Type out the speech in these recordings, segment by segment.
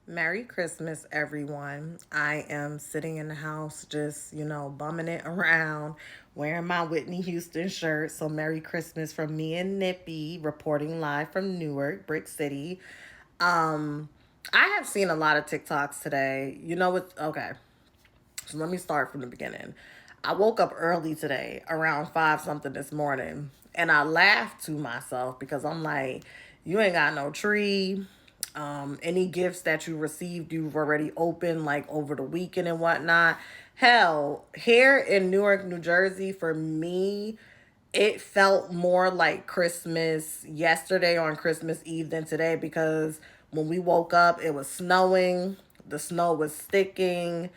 Merry Christmas, everyone. I am sitting in the house just, bumming it around, wearing my Whitney Houston shirt. So, Merry Christmas from me and Nippy, reporting live from Newark, Brick City. Um, I have seen a lot of TikToks today. You know what? Okay, so let me start from the beginning. I woke up early today, around 5 something this morning, and I laughed to myself because I'm like, you ain't got no tree. Any gifts that you received, you've already opened like over the weekend and whatnot. Hell, here in Newark, New Jersey, for me, it felt more like Christmas yesterday on Christmas Eve than today because when we woke up, it was snowing. The snow was sticking.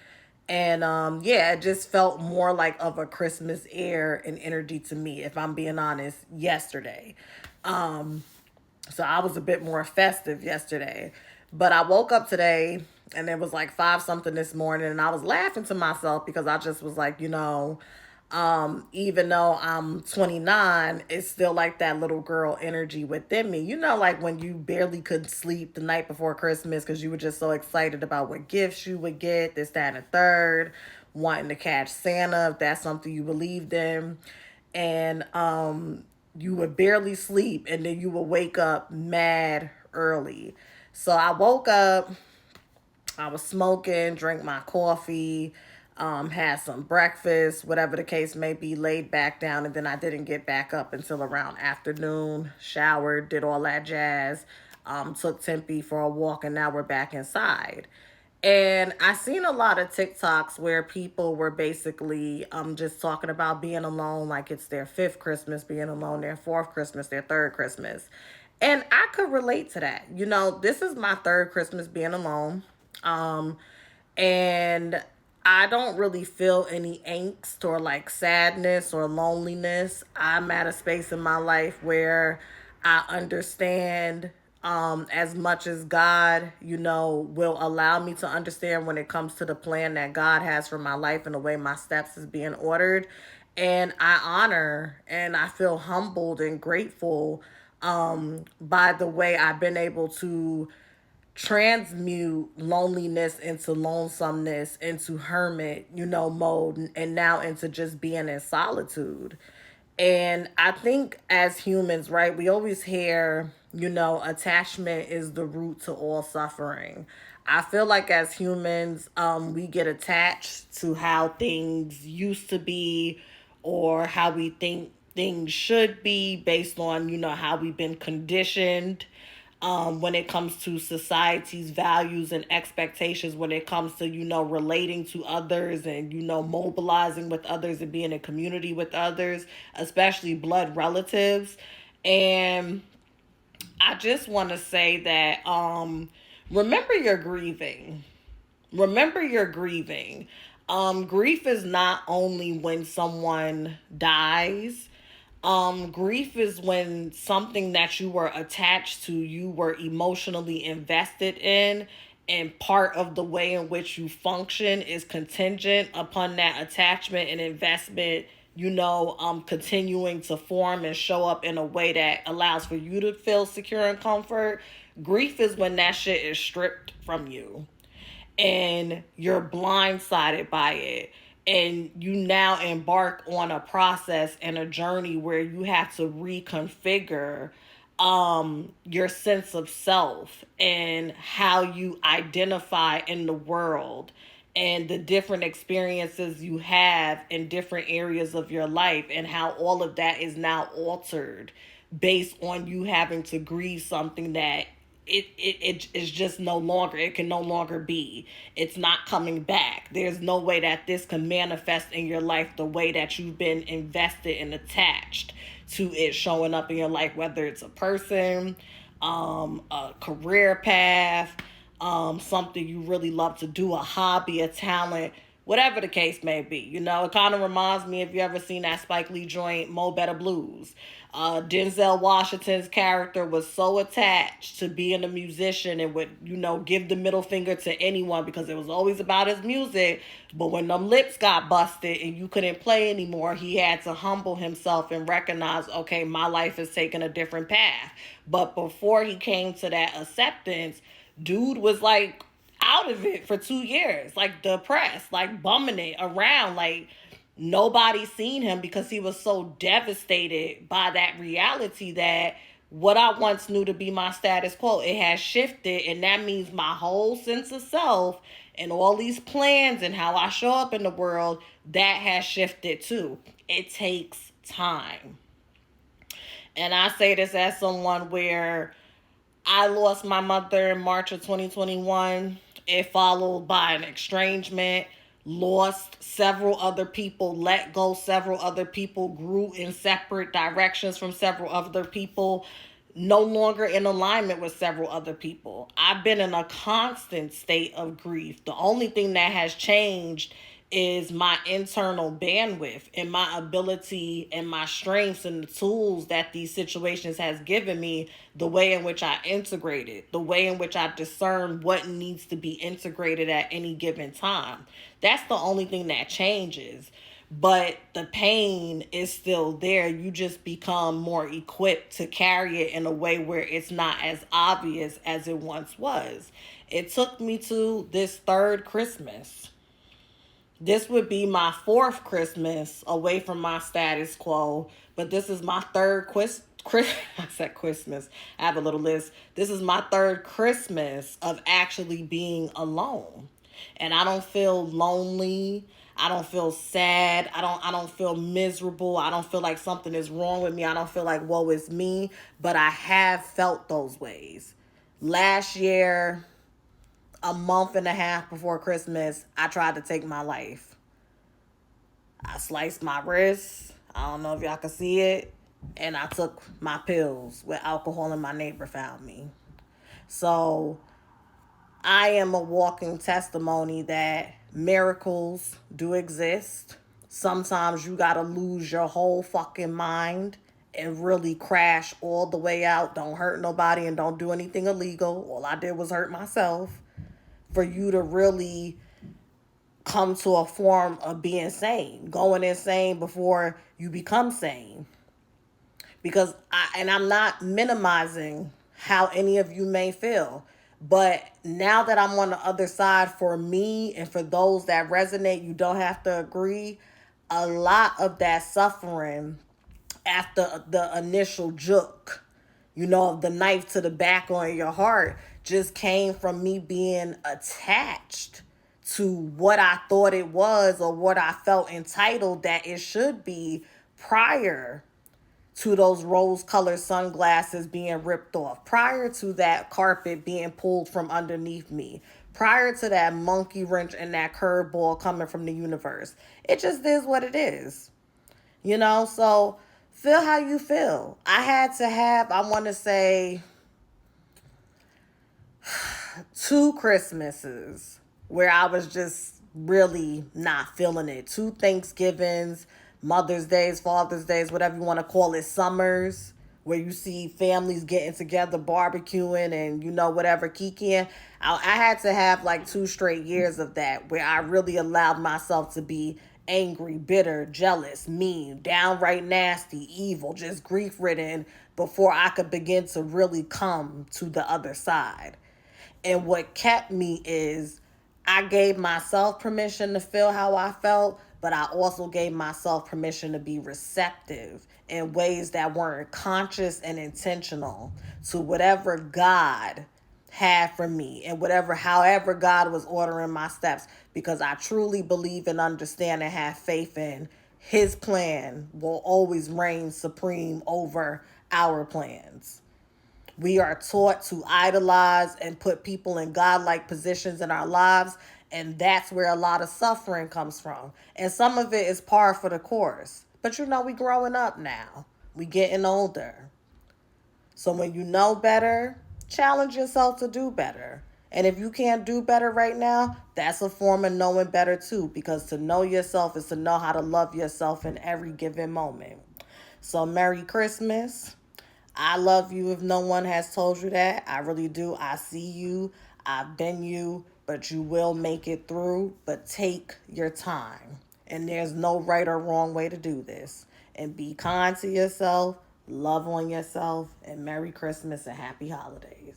And yeah, it just felt more like of a Christmas air and energy to me, if I'm being honest, yesterday. Um, so I was a bit more festive yesterday. But I woke up today and it was like 5 something this morning and I was laughing to myself because I just was like, even though I'm 29, it's still like that little girl energy within me. You know, like when you barely could sleep the night before Christmas because you were just so excited about what gifts you would get, this, that, and the third, wanting to catch Santa if that's something you believed in. And you would barely sleep and then you would wake up mad early. So I woke up, I was smoking, drank my coffee, had some breakfast, whatever the case may be, laid back down, and then I didn't get back up until around afternoon, showered, did all that jazz, took Tempe for a walk, and now we're back inside. And I seen a lot of TikToks where people were basically just talking about being alone, like it's their fifth Christmas being alone, their fourth Christmas, their third Christmas. And I could relate to that. You know, this is my third Christmas being alone. Um, and I don't really feel any angst or like sadness or loneliness. I'm at a space in my life where I understand as much as God, will allow me to understand when it comes to the plan that God has for my life and the way my steps is being ordered. And I honor and I feel humbled and grateful by the way I've been able to transmute loneliness into lonesomeness into hermit, mode, and now into just being in solitude. And I think as humans, right, we always hear, attachment is the root to all suffering. I feel like as humans, we get attached to how things used to be or how we think things should be based on, how we've been conditioned when it comes to society's values and expectations, when it comes to, relating to others and, mobilizing with others and being in community with others, especially blood relatives. And I just want to say that remember you're grieving. Remember you're grieving. Grief is not only when someone dies. Grief is when something that you were attached to, you were emotionally invested in, and part of the way in which you function is contingent upon that attachment and investment, continuing to form and show up in a way that allows for you to feel secure and comfort. Grief is when that shit is stripped from you and you're blindsided by it, and you now embark on a process and a journey where you have to reconfigure your sense of self and how you identify in the world and the different experiences you have in different areas of your life, and how all of that is now altered based on you having to grieve something that it is just no longer, it can no longer be, it's not coming back. There's no way that this can manifest in your life the way that you've been invested and attached to it showing up in your life, whether it's a person, a career path, something you really love to do, a hobby, a talent, whatever the case may be. It kind of reminds me, if you ever seen that Spike Lee joint, Mo Better Blues. Denzel Washington's character was so attached to being a musician and would, give the middle finger to anyone because it was always about his music. But when them lips got busted and you couldn't play anymore, he had to humble himself and recognize, okay, my life is taking a different path. But before he came to that acceptance, dude was like out of it for 2 years, like depressed, like bumming it around, like nobody seen him because he was so devastated by that reality that what I once knew to be my status quo, it has shifted, and that means my whole sense of self and all these plans and how I show up in the world, that has shifted too. It takes time. And I say this as someone where I lost my mother in March of 2021. It followed by an estrangement, lost several other people, let go several other people, grew in separate directions from several other people, no longer in alignment with several other people. I've been in a constant state of grief. The only thing that has changed is my internal bandwidth and my ability and my strengths and the tools that these situations has given me, the way in which I integrate it, the way in which I discern what needs to be integrated at any given time. That's the only thing that changes. But the pain is still there. You just become more equipped to carry it in a way where it's not as obvious as it once was. It took me to this third Christmas. This would be my fourth Christmas away from my status quo, but this is my third I said Christmas. I have a little list. This is my third Christmas of actually being alone. And I don't feel lonely. I don't feel sad. I don't feel miserable. I don't feel like something is wrong with me. I don't feel like woe is me, but I have felt those ways. Last year, a month and a half before Christmas, I tried to take my life. I sliced my wrist. I don't know if y'all can see it. And I took my pills with alcohol, and my neighbor found me. So I am a walking testimony that miracles do exist. Sometimes you gotta lose your whole fucking mind and really crash all the way out. Don't hurt nobody and don't do anything illegal. All I did was hurt myself for you to really come to a form of being sane, going insane before you become sane. Because I'm not minimizing how any of you may feel, but now that I'm on the other side, for me and for those that resonate, you don't have to agree. A lot of that suffering after the initial juke, the knife to the back on your heart, just came from me being attached to what I thought it was or what I felt entitled that it should be prior to those rose-colored sunglasses being ripped off, prior to that carpet being pulled from underneath me, prior to that monkey wrench and that curveball coming from the universe. It just is what it is. So feel how you feel. I had to have, I want to say, 2 Christmases where I was just really not feeling it. 2 Thanksgivings, Mother's Days, Father's Days, whatever you want to call it, summers, where you see families getting together, barbecuing, and whatever, kikiing. I had to have like 2 straight years of that where I really allowed myself to be angry, bitter, jealous, mean, downright nasty, evil, just grief ridden before I could begin to really come to the other side. And what kept me is I gave myself permission to feel how I felt, but I also gave myself permission to be receptive in ways that weren't conscious and intentional to whatever God had for me and however God was ordering my steps, because I truly believe and understand and have faith in his plan will always reign supreme over our plans. We are taught to idolize and put people in godlike positions in our lives, and that's where a lot of suffering comes from. And some of it is par for the course. But we growing up now. We getting older. So when you know better, challenge yourself to do better. And if you can't do better right now, that's a form of knowing better too, because to know yourself is to know how to love yourself in every given moment. So Merry Christmas. I love you if no one has told you that. I really do. I see you. I've been you, but you will make it through. But take your time. And there's no right or wrong way to do this. And be kind to yourself, love on yourself, and Merry Christmas and Happy Holidays.